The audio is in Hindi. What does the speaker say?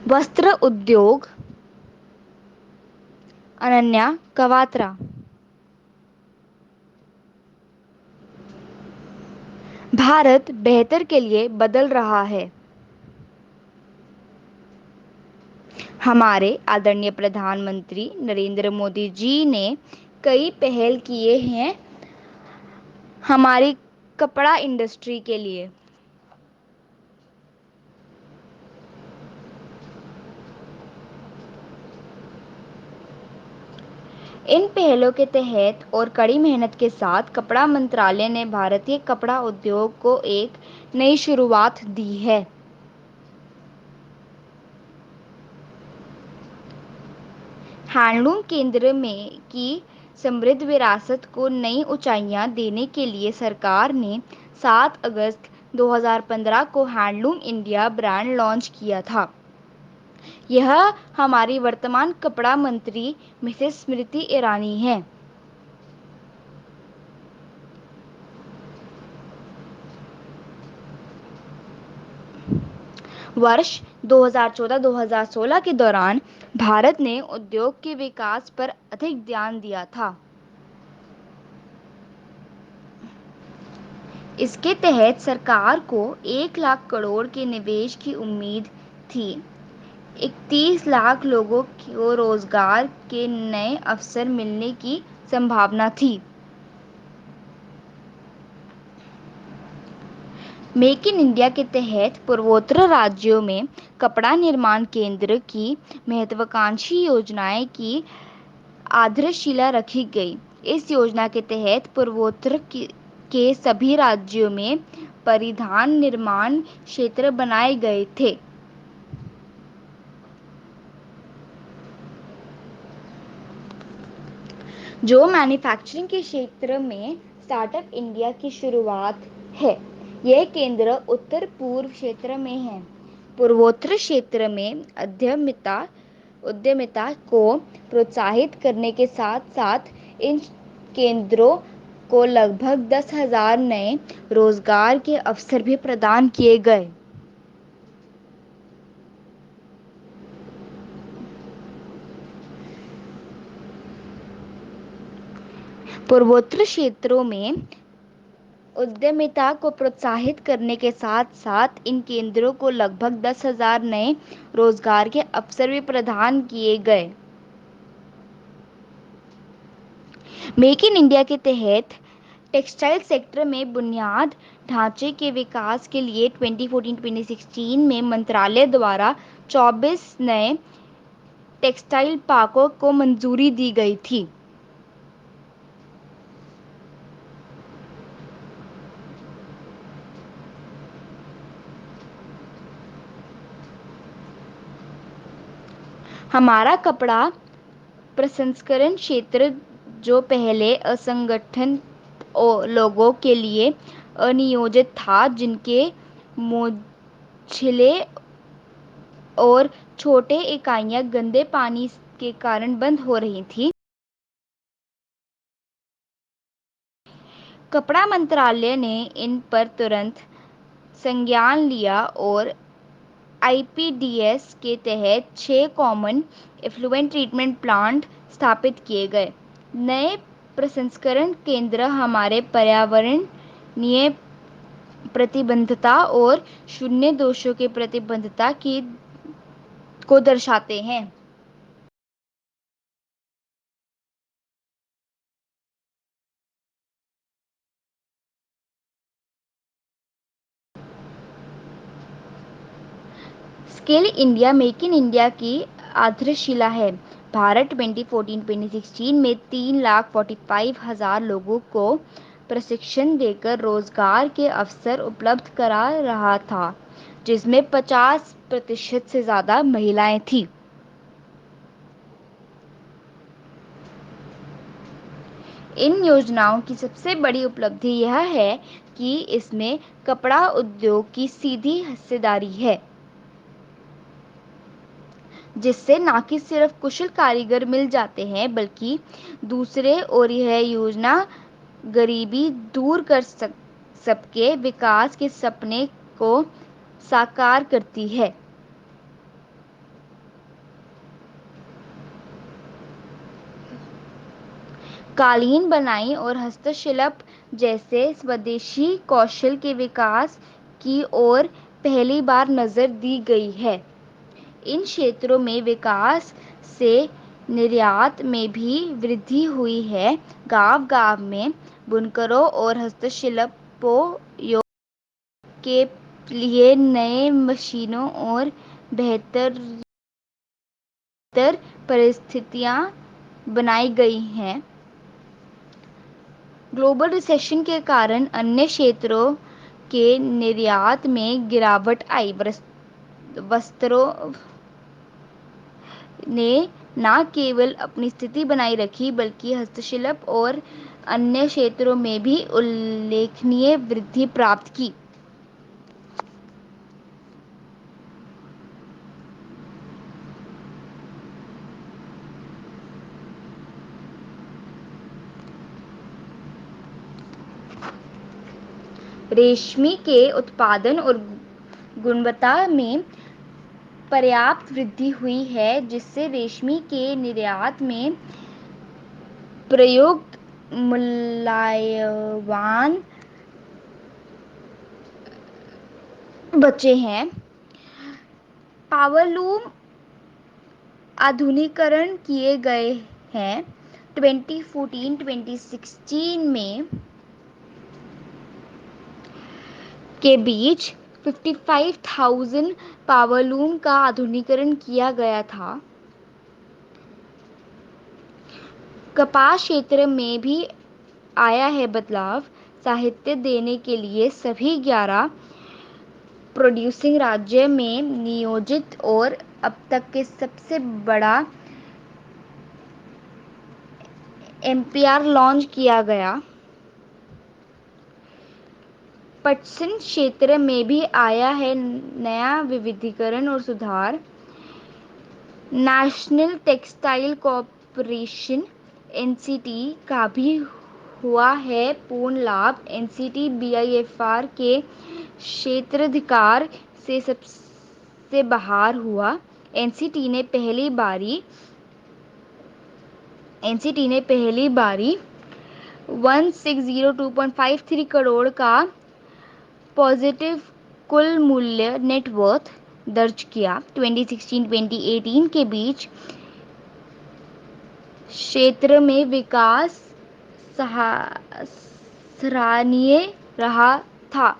वस्त्र उद्योग, अनन्या कवात्रा। भारत बेहतर के लिए बदल रहा है। हमारे आदरणीय प्रधानमंत्री नरेंद्र मोदी जी ने कई पहल किए हैं हमारी कपड़ा इंडस्ट्री के लिए। इन पहलों के तहत और कड़ी मेहनत के साथ कपड़ा मंत्रालय ने भारतीय कपड़ा उद्योग को एक नई शुरुआत दी है। हैंडलूम केंद्र में की समृद्ध विरासत को नई ऊंचाइयां देने के लिए सरकार ने 7 अगस्त 2015 को हैंडलूम इंडिया ब्रांड लॉन्च किया था। यह हमारी वर्तमान कपड़ा मंत्री मिसेस स्मृति ईरानी हैं। वर्ष 2014-2016 के दौरान भारत ने उद्योग के विकास पर अधिक ध्यान दिया था। इसके तहत सरकार को 1 लाख करोड़ के निवेश की उम्मीद थी। 31 लाख लोगों को रोजगार के नए अवसर मिलने की संभावना थी। मेक इन इंडिया के तहत पूर्वोत्तर राज्यों में कपड़ा निर्माण केंद्र की महत्वाकांक्षी योजनाएं की आधारशिला रखी गई। इस योजना के तहत पूर्वोत्तर के सभी राज्यों में परिधान निर्माण क्षेत्र बनाए गए थे। जो मैन्युफैक्चरिंग के क्षेत्र में स्टार्टअप इंडिया की शुरुआत है। यह केंद्र उत्तर पूर्व क्षेत्र में है। पूर्वोत्तर क्षेत्र में उद्यमिता को प्रोत्साहित करने के साथ साथ इन केंद्रों को लगभग 10,000 नए रोजगार के अवसर भी प्रदान किए गए। पूर्वोत्तर क्षेत्रों में उद्यमिता को प्रोत्साहित करने के साथ साथ इन केंद्रों को लगभग 10,000 नए रोजगार के अवसर भी प्रदान किए गए। मेक इन इंडिया के तहत टेक्सटाइल सेक्टर में बुनियाद ढांचे के विकास के लिए 2014-2016 में मंत्रालय द्वारा 24 नए टेक्सटाइल पार्कों को मंजूरी दी गई थी। हमारा कपड़ा प्रसंस्करण क्षेत्र, जो पहले असंगठित लोगों के लिए अनियोजित था, जिनके मोझिले और छोटे इकाइयां गंदे पानी के कारण बंद हो रही थी, कपड़ा मंत्रालय ने इन पर तुरंत संज्ञान लिया और आईपीडीएस के तहत 6 कॉमन एफ्लुएंट ट्रीटमेंट प्लांट स्थापित किए गए। नए प्रसंस्करण केंद्र हमारे पर्यावरणीय प्रतिबद्धता और शून्य दोषों के प्रतिबद्धता को दर्शाते हैं। Skill India make in India की आधारशिला है। भारत 2014-2016 में 3,45,000 लोगों को प्रशिक्षण देकर रोजगार के अवसर उपलब्ध करा रहा था, जिसमें 50% से ज़्यादा महिलाएं थीं। इन योजनाओं की सबसे बड़ी उपलब्धि यह है कि इसमें कपड़ा उद्योग की सीधी हिस्सेदारी है, जिससे न कि सिर्फ कुशल कारीगर मिल जाते हैं, बल्कि दूसरे ओर यह योजना गरीबी दूर कर सबके विकास के सपने को साकार करती है। कालीन बनाई और हस्तशिल्प जैसे स्वदेशी कौशल के विकास की ओर पहली बार नजर दी गई है। इन क्षेत्रों में विकास से निर्यात में भी वृद्धि हुई है। गांव-गांव में बुनकरों और हस्तशिल्पों के लिए नए मशीनों और बेहतर परिस्थितियां बनाई गई हैं। ग्लोबल रिसेशन के कारण अन्य क्षेत्रों के निर्यात में गिरावट आई। वस्त्रों ने न केवल अपनी स्थिति बनाए रखी बल्कि हस्तशिल्प और अन्य क्षेत्रों में भी उल्लेखनीय वृद्धि प्राप्त की। रेशमी के उत्पादन और गुणवत्ता में पर्याप्त वृद्धि हुई है, जिससे रेशमी के निर्यात में प्रयुक्त मूल्यवान बचे हैं। पावरलूम आधुनिकीकरण किए गए हैं। 2014-2016 में के बीच 55,000 पावरलूम का आधुनिकीकरण किया गया था। कपास क्षेत्र में भी आया है बदलाव। साहित्य देने के लिए सभी 11 प्रोड्यूसिंग राज्य में नियोजित और अब तक के सबसे बड़ा एमपीआर लॉन्च किया गया। पटसन क्षेत्र में भी आया है नया विविधीकरण और सुधार। नेशनल टेक्सटाइल कॉर्पोरेशन एनसीटी का भी हुआ है पूर्ण लाभ। एनसीटी बीआईएफआर के क्षेत्राधिकार से सबसे बाहर हुआ। एनसीटी ने पहली बारी 1602.53 करोड़ का पॉजिटिव कुल मूल्य नेट वर्थ दर्ज किया। 2016-2018 के बीच क्षेत्र में विकास सराहनीय रहा था।